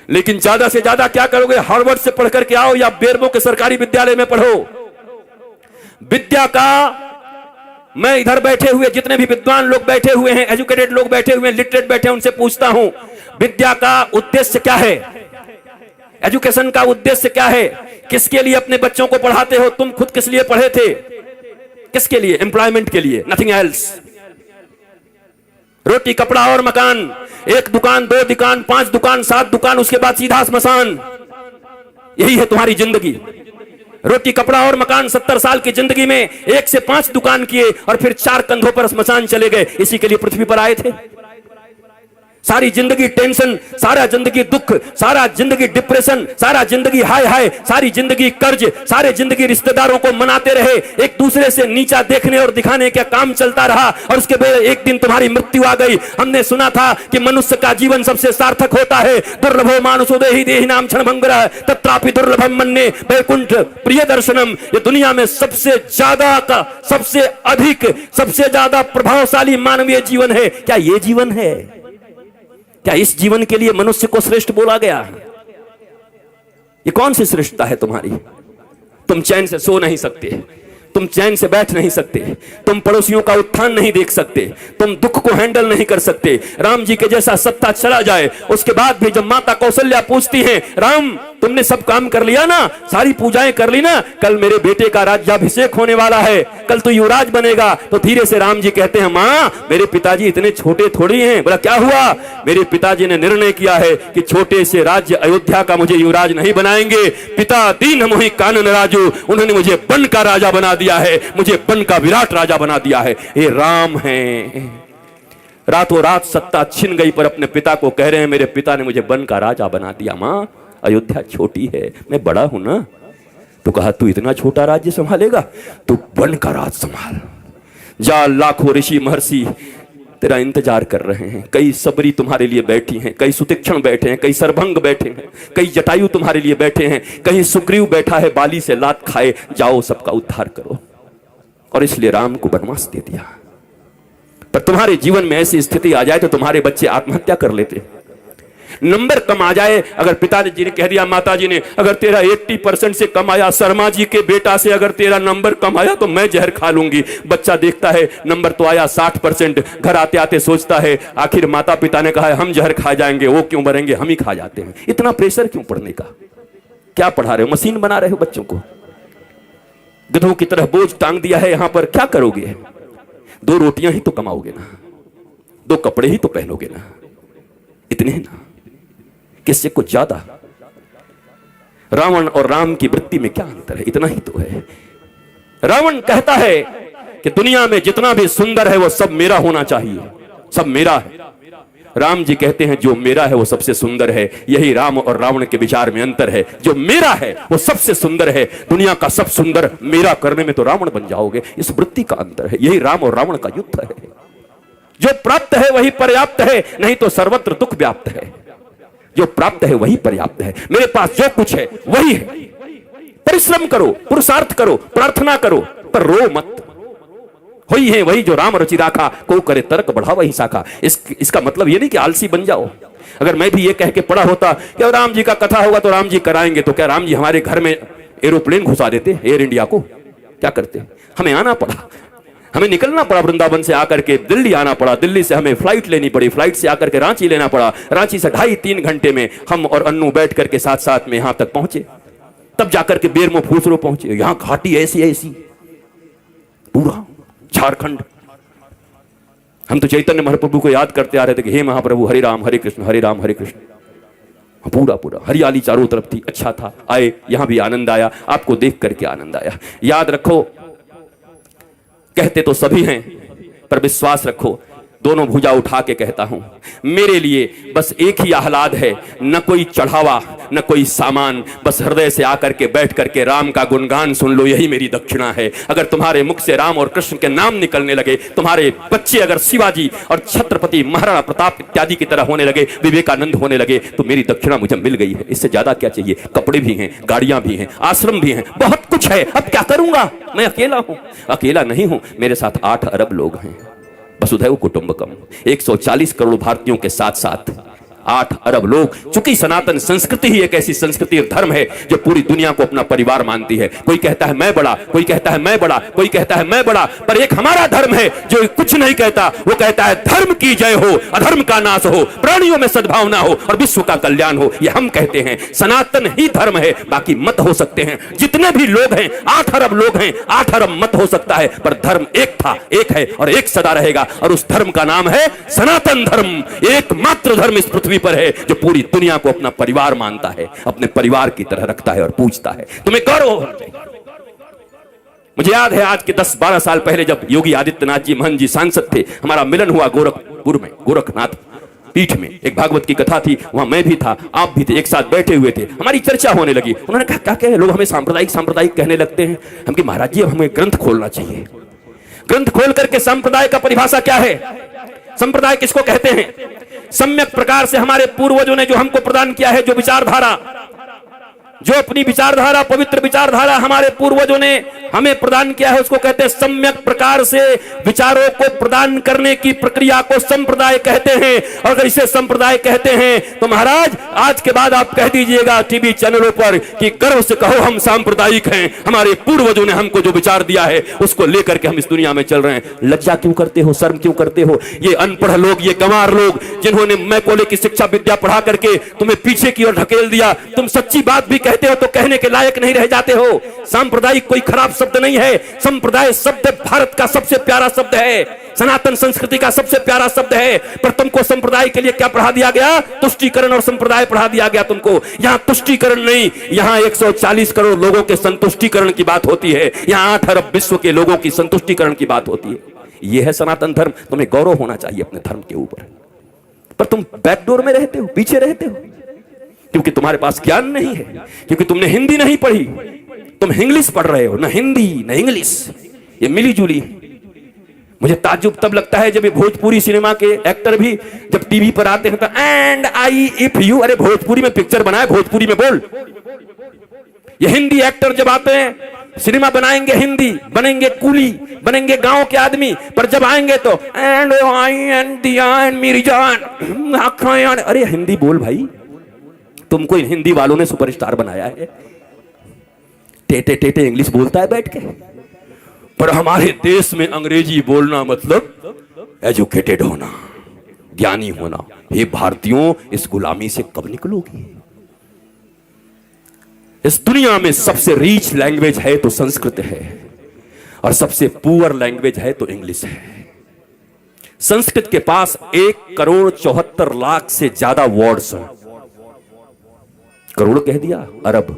लेकिन ज्यादा से ज्यादा क्या करोगे? हार्वर्ड से पढ़ करके आओ या बेरमो के सरकारी विद्यालय में पढ़ो। विद्या का, मैं इधर बैठे हुए जितने भी विद्वान लोग बैठे हुए हैं, एजुकेटेड लोग बैठे हुए हैं, लिटरेट बैठे हैं, उनसे पूछता हूं, विद्या का उद्देश्य क्या है? एजुकेशन का उद्देश्य क्या है? किसके लिए अपने बच्चों को पढ़ाते हो? तुम खुद किस लिए पढ़े थे? किसके लिए? एम्प्लॉयमेंट के लिए, नथिंग एल्स। रोटी कपड़ा और मकान, एक दुकान, दो दुकान, 5 दुकान, 7 दुकान, उसके बाद सीधा श्मशान। यही है तुम्हारी जिंदगी। रोटी कपड़ा और मकान, 70 साल की जिंदगी में 1 से 5 दुकान किए और फिर 4 कंधों पर श्मशान चले गए। इसी के लिए पृथ्वी पर आए थे। सारी जिंदगी टेंशन, सारा जिंदगी दुख, सारा जिंदगी डिप्रेशन, सारा जिंदगी हाय हाय, सारी जिंदगी कर्ज, सारे जिंदगी रिश्तेदारों को मनाते रहे, एक दूसरे से नीचा देखने और दिखाने का काम चलता रहा और उसके बाद एक दिन तुम्हारी मृत्यु आ गई। हमने सुना था कि मनुष्य का जीवन सबसे सार्थक होता है। दुर्लभो मानुषो देहि देहि नाम क्षणभंगुरः तत्रापि दुर्लभम मन्ये वैकुंठ प्रिय दर्शनम। ये दुनिया में सबसे ज्यादा का, सबसे अधिक, सबसे ज्यादा प्रभावशाली मानवीय जीवन है। क्या ये जीवन है? क्या इस जीवन के लिए मनुष्य को श्रेष्ठ बोला गया? ये कौन सी श्रेष्ठता है तुम्हारी? तुम चैन से सो नहीं सकते, तुम चैन से बैठ नहीं सकते, तुम पड़ोसियों का उत्थान नहीं देख सकते, तुम दुख को हैंडल नहीं कर सकते। राम जी के जैसा सत्ता चला जाए, उसके बाद भी जब माता कौशल्या पूछती हैं, राम तुमने सब काम कर लिया ना, सारी पूजाएं कर ली ना, कल मेरे बेटे का राज्याभिषेक होने वाला है, कल तो युवराज बनेगा। तो धीरे से राम जी कहते हैं, माँ मेरे पिताजी इतने छोटे थोड़ी हैं। बोला क्या हुआ? मेरे पिताजी ने निर्णय किया है कि छोटे से राज्य अयोध्या का मुझे युवराज नहीं बनाएंगे। पिता दीन मोहि कानन राजू, उन्होंने मुझे बन का राजा बना दिया है, मुझे बन का विराट राजा बना दिया है। ये राम है। रातों रात सत्ता छिन गई पर अपने पिता को कह रहे हैं, मेरे पिता ने मुझे बन का राजा बना दिया। मां अयोध्या छोटी है, मैं बड़ा हूं ना। तो कहा तू इतना छोटा राज्य संभालेगा? तू बन का राज संभाल जा। लाखों ऋषि महर्षि तेरा इंतजार कर रहे हैं। कई सबरी तुम्हारे लिए बैठी हैं, कई सुतीक्षण बैठे हैं, कई सरभंग बैठे हैं, कई जटायु तुम्हारे लिए बैठे हैं, कहीं सुग्रीव बैठा है बाली से लात खाए। जाओ सबका उद्धार करो। और इसलिए राम को वनवास दे दिया। पर तुम्हारे जीवन में ऐसी स्थिति आ जाए तो तुम्हारे बच्चे आत्महत्या कर लेते। नंबर कम आ जाए, अगर पिताजी ने कह दिया, माता जी ने, अगर तेरा 80% से कम आया, शर्मा जी के बेटा से अगर तेरा नंबर कम आया तो मैं जहर खा लूंगी। बच्चा देखता है नंबर तो आया 60%, घर आते आते सोचता है आखिर माता पिता ने कहा है हम जहर खा जाएंगे, वो क्यों मरेंगे, हम ही खा जाते हैं। इतना प्रेशर क्यों पढ़ने का? क्या पढ़ा रहे हो? मशीन बना रहे हो बच्चों को? गधों की तरह बोझ टांग दिया है यहां पर। क्या करोगे? 2 रोटियां ही तो कमाओगे ना, 2 कपड़े ही तो पहनोगे ना, इतने ही ना, किससे कुछ ज्यादा? रावण और राम की वृत्ति में क्या अंतर है? इतना ही तो है। रावण कहता है कि दुनिया में जितना भी सुंदर है वो सब मेरा होना चाहिए, सब मेरा है। राम जी कहते हैं जो मेरा है वो सबसे सुंदर है। यही राम और रावण के विचार में अंतर है। जो मेरा है वो सबसे सुंदर है। दुनिया का सब सुंदर मेरा करने में तो रावण बन जाओगे। इस वृत्ति का अंतर है। यही राम और रावण का युद्ध है। जो प्राप्त है वही पर्याप्त है, नहीं तो सर्वत्र दुख व्याप्त है। जो प्राप्त है वही पर्याप्त है। मेरे पास जो कुछ है वही है। परिश्रम करो, पुरुषार्थ करो, प्रार्थना करो, पर रो मत। वही है वही जो राम रचि राखा, को करे तर्क बढ़ावा ही शाखा। इसका मतलब ये नहीं कि आलसी बन जाओ। अगर मैं भी ये कह के पढ़ा होता कि राम जी का कथा होगा तो राम जी कराएंगे, तो क्या राम जी हमारे घर में एरोप्लेन घुसा देते? एयर इंडिया को क्या करते? हमें आना पड़ा, हमें निकलना पड़ा, वृंदावन से आकर के दिल्ली आना पड़ा, दिल्ली से हमें फ्लाइट लेनी पड़ी, फ्लाइट से आकर के रांची लेना पड़ा, रांची से 2.5-3 घंटे में हम और अन्नू बैठ करके साथ साथ में यहां तक पहुंचे, तब जाकर के बेरमो फूसरो पहुंचे। यहां घाटी ऐसी ऐसी, पूरा झारखंड। हम तो चैतन्य महाप्रभु को याद करते आ रहे थे कि हे महाप्रभु हरे राम हरे कृष्ण हरे राम हरे कृष्ण। पूरा पूरा हरियाली चारों तरफ थी, अच्छा था। आए यहां भी आनंद आया, आपको देख करके आनंद आया। याद रखो, कहते तो सभी हैं पर विश्वास रखो, दोनों भुजा उठा के कहता हूं, मेरे लिए बस एक ही आह्लाद है, न कोई चढ़ावा न कोई सामान, बस हृदय से आकर के बैठ करके राम का गुणगान सुन लो, यही मेरी दक्षिणा है। अगर तुम्हारे मुख से राम और कृष्ण के नाम निकलने लगे, तुम्हारे बच्चे अगर शिवाजी और छत्रपति महाराणा प्रताप इत्यादि की तरह होने लगे, विवेकानंद होने लगे, तो मेरी दक्षिणा मुझे मिल गई है। इससे ज्यादा क्या चाहिए? कपड़े भी हैं, गाड़ियां भी हैं, आश्रम भी हैं, बहुत कुछ है। अब क्या करूंगा? मैं अकेला हूं। अकेला नहीं हूं, मेरे साथ 8 अरब लोग हैं। वसुधैव कुटुंबकम, 140 करोड़ भारतीयों के साथ साथ 8 अरब लोग। चूंकि सनातन संस्कृति ही एक ऐसी संस्कृति और धर्म है जो पूरी दुनिया को अपना परिवार मानती है। कोई कहता है मैं बड़ा, कोई कहता है मैं बड़ा, कोई कहता है मैं बड़ा, पर एक हमारा धर्म है जो कुछ नहीं कहता। वो कहता है धर्म की जय हो, अधर्म का नाश हो, प्राणियों में सद्भावना हो और विश्व का कल्याण हो। ये हम कहते हैं, सनातन ही धर्म है। बाकी मत हो सकते हैं, जितने भी लोग हैं, 8 अरब लोग हैं, 8 अरब मत हो सकता है, पर धर्म एक था, एक है और एक सदा रहेगा। और उस धर्म का नाम है सनातन धर्म। एकमात्र धर्म इस पृथ्वी पर है जो पूरी दुनिया को अपना परिवार मानता है, अपने परिवार की तरह रखता है और पूजता है। तुम्हें गौरव होना चाहिए। मुझे याद है आज के 10-12 साल पहले जब योगी आदित्यनाथ जी महंत जी सांसद थे, हमारा मिलन हुआ गोरखपुर में, गोरखनाथ पीठ में। एक भागवत की कथा थी, वहां मैं भी था, आप भी थे, एक साथ बैठे हुए थे। हमारी चर्चा होने लगी। उन्होंने कहा क्या कहे, लोग हमें सांप्रदायिक सांप्रदायिक कहने लगते हैं। हम कि महाराज जी अब हमें ग्रंथ खोलना चाहिए। ग्रंथ खोल करके संप्रदाय का परिभाषा क्या है, संप्रदाय किसको कहते हैं, सम्यक प्रकार से हमारे पूर्वजों ने जो हमको प्रदान किया है, जो विचारधारा, जो अपनी विचारधारा, पवित्र विचारधारा हमारे पूर्वजों ने हमें प्रदान किया है, उसको कहते हैं सम्यक प्रकार से विचारों को प्रदान करने की प्रक्रिया को संप्रदाय कहते हैं। और अगर इसे संप्रदाय कहते हैं तो महाराज आज के बाद आप कह दीजिएगा टीवी चैनलों पर कि गर्व से कहो हम सांप्रदायिक हैं, हमारे पूर्वजों ने हमको जो विचार दिया है उसको लेकर के हम इस दुनिया में चल रहे हैं। लज्जा क्यों करते हो, शर्म क्यों करते हो? ये अनपढ़ लोग, ये गंवार लोग जिन्होंने मैकोले की शिक्षा विद्या पढ़ा करके तुम्हें पीछे की ओर ढकेल दिया, तुम सच्ची बात भी कहते हो तो कहने के लायक नहीं रह जाते हो। सांप्रदायिक कोई खराब शब्द नहीं है, संप्रदाय शब्द भारत का सबसे प्यारा शब्द है, सनातन संस्कृति का सबसे प्यारा शब्द है। पर तुमको संप्रदाय के लिए क्या पढ़ा दिया गया? तुष्टीकरण और संप्रदाय पढ़ा दिया गया तुमको। यहां तुष्टीकरण नहीं, यहां 140 करोड़ लोगों के संतुष्टीकरण की बात होती है, यहां 8 अरब विश्व के लोगों की संतुष्टीकरण की बात होती है। यह है सनातन धर्म। तुम्हें गौरव होना चाहिए अपने धर्म के ऊपर, पर तुम बैकडोर में रहते हो, पीछे रहते हो, क्योंकि तुम्हारे पास ज्ञान नहीं है, क्योंकि तुमने हिंदी नहीं पढ़ी, तुम इंग्लिश पढ़ रहे हो, ना हिंदी ना इंग्लिश, ये मिली जुली। मुझे ताज्जुब तब लगता है जब ये भोजपुरी सिनेमा के एक्टर भी जब टीवी पर आते हैं तो एंड आई इफ यू, अरे भोजपुरी में पिक्चर बनाए, भोजपुरी में बोल। ये हिंदी एक्टर जब आते हैं सिनेमा बनाएंगे, हिंदी बनेंगे, कूली बनेंगे, गांव के आदमी, पर जब आएंगे तो एंड आई एंड दिया एंड मेरी जान आँखें, अरे हिंदी बोल भाई, तुमको इन हिंदी वालों ने सुपरस्टार बनाया है। टेटे टेटे इंग्लिश बोलता है बैठ के, पर हमारे देश में अंग्रेजी बोलना मतलब एजुकेटेड होना, ज्ञानी होना। हे भारतीयों, इस गुलामी से कब निकलोगे? इस दुनिया में सबसे रीच लैंग्वेज है तो संस्कृत है, और सबसे पुअर लैंग्वेज है तो इंग्लिश है। संस्कृत के पास 1,74,00,000 से ज्यादा वर्ड्स हैं। करोड़ कह दिया, अरब।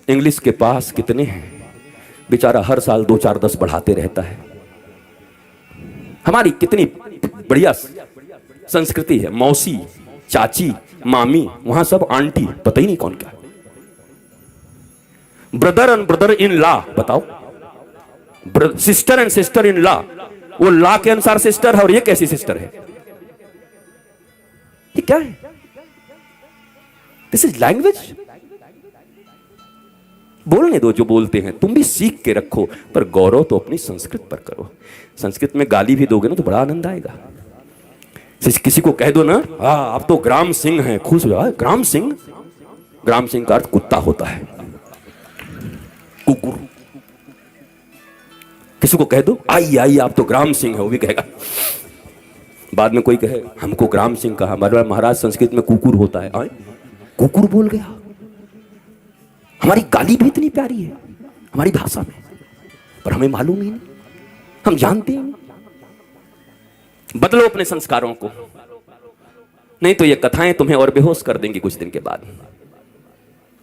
इंग्लिश के पास कितने हैं? बेचारा हर साल 2-4-10 बढ़ाते रहता है। हमारी कितनी बढ़िया संस्कृति है, मौसी, चाची, मामी, वहां सब आंटी, पता ही नहीं कौन क्या। Brother and brother in law, बताओ, sister and sister in law, वो लॉ के अनुसार सिस्टर है और ये कैसी सिस्टर है? ये क्या है? This is language. बोलने दो जो बोलते हैं, तुम भी सीख के रखो, पर गौरव तो अपनी संस्कृत पर करो। संस्कृत में गाली भी दोगे ना तो बड़ा आनंद आएगा। किसी को कह दो ना, आप तो ग्राम सिंह हैं, खुश हो जाओ। ग्राम सिंह, ग्राम सिंह का अर्थ कुत्ता होता है, कुकुर। किसी को कह दो आई आई आप तो ग्राम सिंह है, वो भी कहेगा। बाद में कोई कहे हमको ग्राम सिंह कहा, महाराज संस्कृत में कुकुर होता है। आए कुकुर बोल गया। हमारी गाली भी इतनी प्यारी है हमारी भाषा में, पर हमें मालूम ही नहीं, हम जानते ही नहीं। बदलो अपने संस्कारों को, नहीं तो ये कथाएं तुम्हें और बेहोश कर देंगी कुछ दिन के बाद।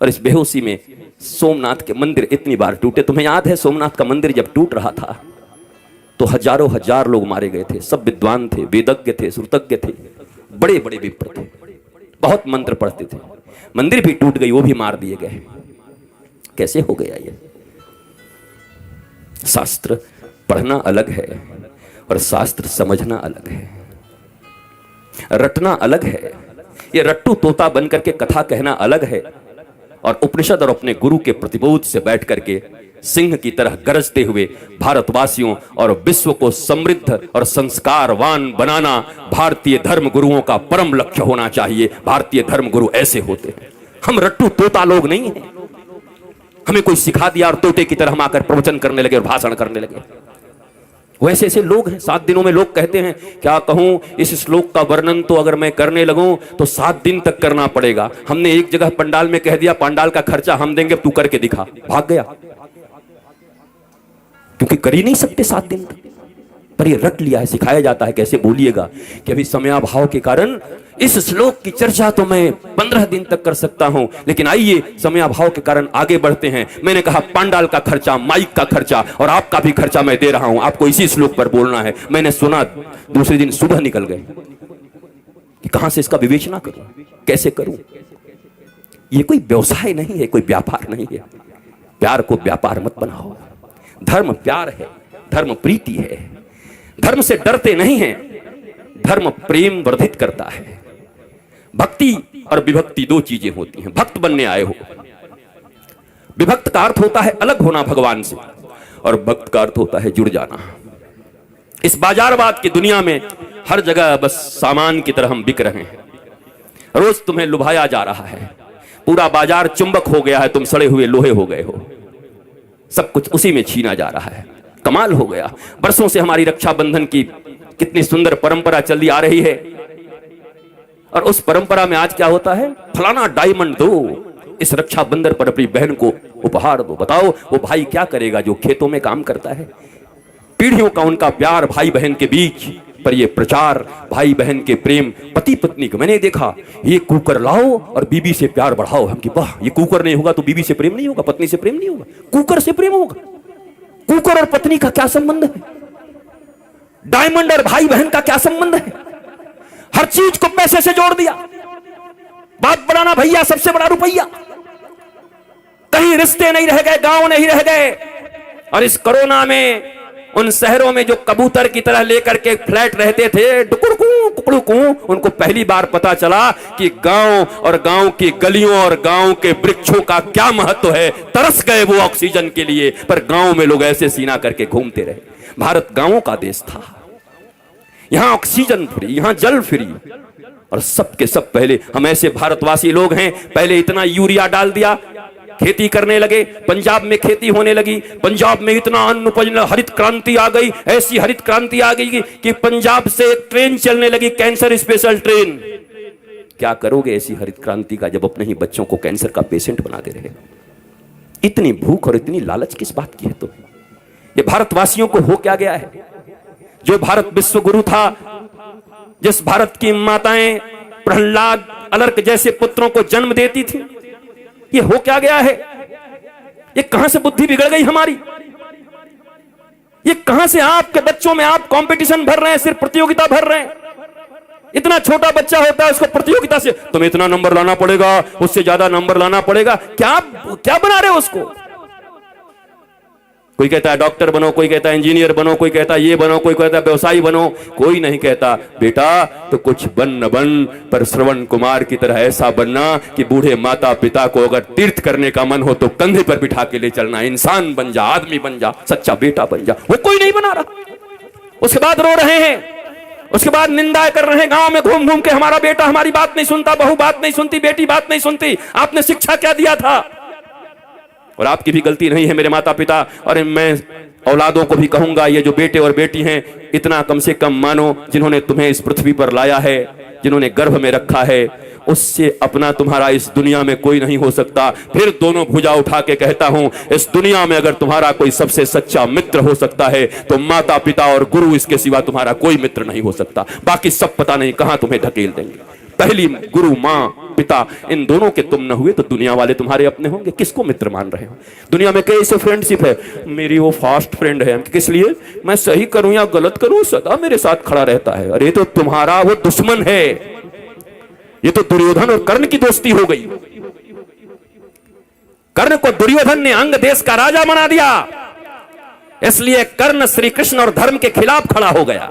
और इस बेहोशी में सोमनाथ के मंदिर इतनी बार टूटे। तुम्हें याद है सोमनाथ का मंदिर जब टूट रहा था तो हजारों हजार लोग मारे गए थे। सब विद्वान थे, वेदज्ञ थे, श्रुतज्ञ थे, बड़े बड़े विप्र थे, बहुत मंत्र पढ़ते थे। मंदिर भी टूट गई, वो भी मार दिए गए। कैसे हो गया ये? शास्त्र पढ़ना अलग है और शास्त्र समझना अलग है, रटना अलग है। ये रट्टू तोता बनकर के कथा कहना अलग है, और उपनिषद और अपने गुरु के प्रतिबोध से बैठ करके सिंह की तरह गरजते हुए भारतवासियों और विश्व को समृद्ध और संस्कारवान बनाना भारतीय धर्म गुरुओं का परम लक्ष्य होना चाहिए। भारतीय धर्म गुरु ऐसे होते हैं। हम रट्टू तोता लोग नहीं हैं। हमें कोई सिखा दिया और तोते की तरह हम आकर प्रवचन करने लगे और भाषण करने लगे। वैसे ऐसे लोग हैं। 7 दिनों में लोग कहते हैं, क्या कहूं, इस श्लोक का वर्णन तो अगर मैं करने लगूं तो 7 दिन तक करना पड़ेगा। हमने एक जगह पंडाल में कह दिया, पंडाल का खर्चा हम देंगे, तू करके दिखा। भाग गया, क्योंकि कर ही नहीं सकते 7 दिन तक। पर ये रट लिया है, सिखाया जाता है कैसे बोलिएगा कि अभी समयाभाव के कारण इस श्लोक की चर्चा तो मैं 15 दिन तक कर सकता हूं, लेकिन आइए समयाभाव के कारण आगे बढ़ते हैं। मैंने कहा पंडाल का खर्चा, माइक का खर्चा और आपका भी खर्चा मैं दे रहा हूं, आपको इसी श्लोक पर बोलना है। मैंने सुना, दूसरे दिन सुबह निकल गए कि कहां से इसका विवेचना करूं, कैसे करूं। ये कोई व्यवसाय नहीं है, कोई व्यापार नहीं है। प्यार को व्यापार मत बनाओ। धर्म प्यार है, धर्म प्रीति है। धर्म से डरते नहीं हैं, धर्म प्रेम वर्धित करता है। भक्ति और विभक्ति 2 चीजें होती हैं। भक्त बनने आए हो, विभक्त का अर्थ होता है अलग होना भगवान से, और भक्त का अर्थ होता है जुड़ जाना। इस बाजारवाद की दुनिया में हर जगह बस सामान की तरह हम बिक रहे हैं। रोज तुम्हें लुभाया जा रहा है, पूरा बाजार चुंबक हो गया है, तुम सड़े हुए लोहे हो गए हो। सब कुछ उसी में छीना जा रहा है। कमाल हो गया। बरसों से हमारी रक्षाबंधन की कितनी सुंदर परंपरा चली आ रही है, और उस परंपरा में आज क्या होता है, फलाना डायमंड दो, इस रक्षाबंधन पर अपनी बहन को उपहार दो। बताओ वो भाई क्या करेगा जो खेतों में काम करता है। पीढ़ियों का उनका प्यार भाई बहन के बीच, पर ये प्रचार भाई बहन के प्रेम, पति पत्नी का। मैंने देखा, ये कुकर लाओ और बीबी से प्यार बढ़ाओ। हम कि वाह, ये कुकर नहीं होगा तो बीबी से प्रेम नहीं होगा, पत्नी से प्रेम नहीं होगा, कुकर से प्रेम होगा। कुकर और पत्नी का क्या संबंध है? डायमंड और भाई बहन का क्या संबंध है? हर चीज को पैसे से जोड़ दिया। बात बढ़ाना भैया, सबसे बड़ा रुपया। कहीं रिश्ते नहीं रह गए, गांव नहीं रह गए। और इस कोरोना में उन शहरों में जो कबूतर की तरह लेकर के फ्लैट रहते थे, डुकुड़कू कुकड़ुकू, उनको पहली बार पता चला कि गांव और गांव की गलियों और गांव के वृक्षों का क्या महत्व है। तरस गए वो ऑक्सीजन के लिए, पर गांव में लोग ऐसे सीना करके घूमते रहे। भारत गांवों का देश था। यहां ऑक्सीजन फ्री, यहां जल फ्री, और सबके सब पहले हम ऐसे भारतवासी लोग हैं। पहले इतना यूरिया डाल दिया, खेती करने लगे, पंजाब में खेती होने लगी, पंजाब में इतना अन्न उपजने, हरित क्रांति आ गई। ऐसी हरित क्रांति आ गई कि पंजाब से एक ट्रेन चलने लगी, कैंसर स्पेशल ट्रेन। क्या करोगे ऐसी हरित क्रांति का, जब अपने ही बच्चों को कैंसर का पेशेंट बनाते रहे। इतनी भूख और इतनी लालच किस बात की है? तो ये भारतवासियों को हो क्या गया है? जो भारत विश्व गुरु था, जिस भारत की माताएं प्रहलाद, अलर्क जैसे पुत्रों को जन्म देती थी, ये हो क्या गया है? ये कहां से बुद्धि बिगड़ गई हमारी? ये कहां से आपके बच्चों में आप कंपटीशन भर रहे हैं, सिर्फ प्रतियोगिता भर रहे हैं। इतना छोटा बच्चा होता है, उसको प्रतियोगिता से तुम्हें इतना नंबर लाना पड़ेगा, उससे ज्यादा नंबर लाना पड़ेगा। क्या क्या बना रहे हो उसको? कोई कहता है डॉक्टर बनो, कोई कहता है इंजीनियर बनो, कोई कहता है ये बनो, कोई कहता है व्यवसायी बनो। कोई नहीं कहता बेटा तो कुछ बन न बन, पर श्रवण कुमार की तरह ऐसा बनना कि बूढ़े माता पिता को अगर तीर्थ करने का मन हो तो कंधे पर बिठा के ले चलना। इंसान बन जा, आदमी बन जा, सच्चा बेटा बन जा। वो कोई नहीं बना रहा। उसके बाद रो रहे हैं, उसके बाद निंदा कर रहे हैं, गांव में घूम घूम के हमारा बेटा हमारी बात नहीं सुनता, बहू बात नहीं सुनती, बेटी बात नहीं सुनती। आपने शिक्षा क्या दिया था? और आपकी भी गलती नहीं है मेरे माता पिता, और मैं औलादों को भी कहूंगा, ये जो बेटे और बेटी हैं, इतना कम से कम मानो, जिन्होंने तुम्हें इस पृथ्वी पर लाया है, जिन्होंने गर्भ में रखा है, उससे अपना तुम्हारा इस दुनिया में कोई नहीं हो सकता। फिर दोनों भुजा उठा के कहता हूं, इस दुनिया में अगर तुम्हारा कोई सबसे सच्चा मित्र हो सकता है तो माता पिता और गुरु, इसके सिवा तुम्हारा कोई मित्र नहीं हो सकता। बाकी सब पता नहीं कहां तुम्हें ढकेल देंगे। पहली गुरु माँ पिता, इन दोनों के तुम न हुए तो दुनिया वाले तुम्हारे अपने होंगे। किसको मित्र मान रहे हो? दुनिया में कैसे फ्रेंडशिप है, मेरी वो फास्ट फ्रेंड है, किस लिए? मैं सही करूं या गलत करूं, सदा मेरे साथ खड़ा रहता है। अरे तो तुम्हारा वो दुश्मन है। ये तो दुर्योधन और कर्ण की दोस्ती हो गई। कर्ण को दुर्योधन ने अंग देश का राजा बना दिया, इसलिए कर्ण श्री कृष्ण और धर्म के खिलाफ खड़ा हो गया,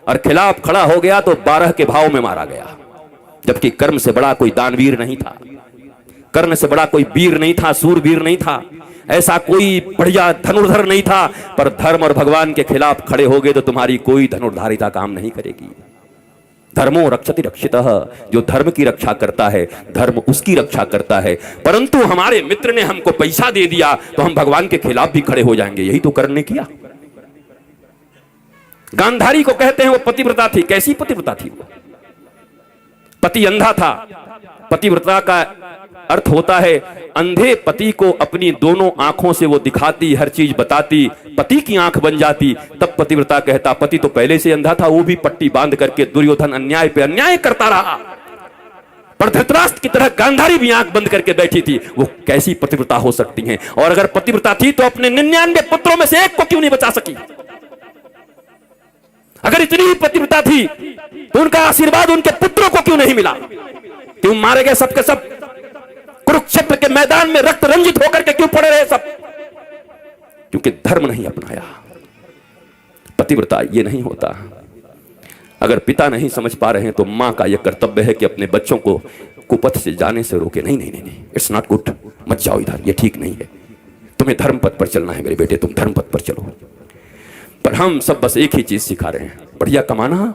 और खिलाफ खड़ा हो गया तो 12 के भाव में मारा गया, जबकि कर्म से बड़ा कोई दानवीर नहीं था। कर्ण से बड़ा कोई वीर नहीं था, सूरवीर नहीं था, ऐसा कोई बढ़िया धनुर्धर नहीं था, पर धर्म और भगवान के खिलाफ खड़े हो गए तो तुम्हारी कोई धनुर्धारिता काम नहीं करेगी। धर्मो रक्षति रक्षितः, जो धर्म की रक्षा करता है धर्म उसकी रक्षा करता है। परंतु हमारे मित्र ने हमको पैसा दे दिया तो हम भगवान के खिलाफ भी खड़े हो जाएंगे, यही तो कर्ण ने किया। गांधारी को कहते हैं वो पतिव्रता थी। कैसी पतिव्रता थी वो? पति अंधा था। पतिव्रता का अर्थ होता है अंधे पति को अपनी दोनों आंखों से वो दिखाती, हर चीज बताती, पति की आंख बन जाती, तब पतिव्रता कहता। पति तो पहले से अंधा था, वो भी पट्टी बांध करके दुर्योधन अन्याय पे अन्याय करता रहा, पर धृतराष्ट्र की तरह गांधारी भी आंख बंद करके बैठी थी। वो कैसी पतिव्रता हो सकती हैं? और अगर पतिव्रता थी तो अपने 99 पुत्रों में से एक को क्यों नहीं बचा सकी? अगर इतनी ही पतिव्रता थी तो उनका आशीर्वाद उनके पुत्रों को क्यों नहीं मिला? क्यों मारे गए सबके सब? कुरुक्षेत्र के मैदान में रक्त रंजित होकर के क्यों पड़े रहे सब? क्योंकि धर्म नहीं अपनाया। पतिव्रता ये नहीं होता। अगर पिता नहीं समझ पा रहे हैं तो मां का यह कर्तव्य है कि अपने बच्चों को कुपथ से जाने से रोके। नहीं नहीं नहीं, इट्स नॉट गुड, मत जाओ इधर, ये ठीक नहीं है, तुम्हें धर्म पथ पर चलना है मेरे बेटे, तुम धर्म पथ पर चलो। पर हम सब बस एक ही चीज सिखा रहे हैं, बढ़िया कमाना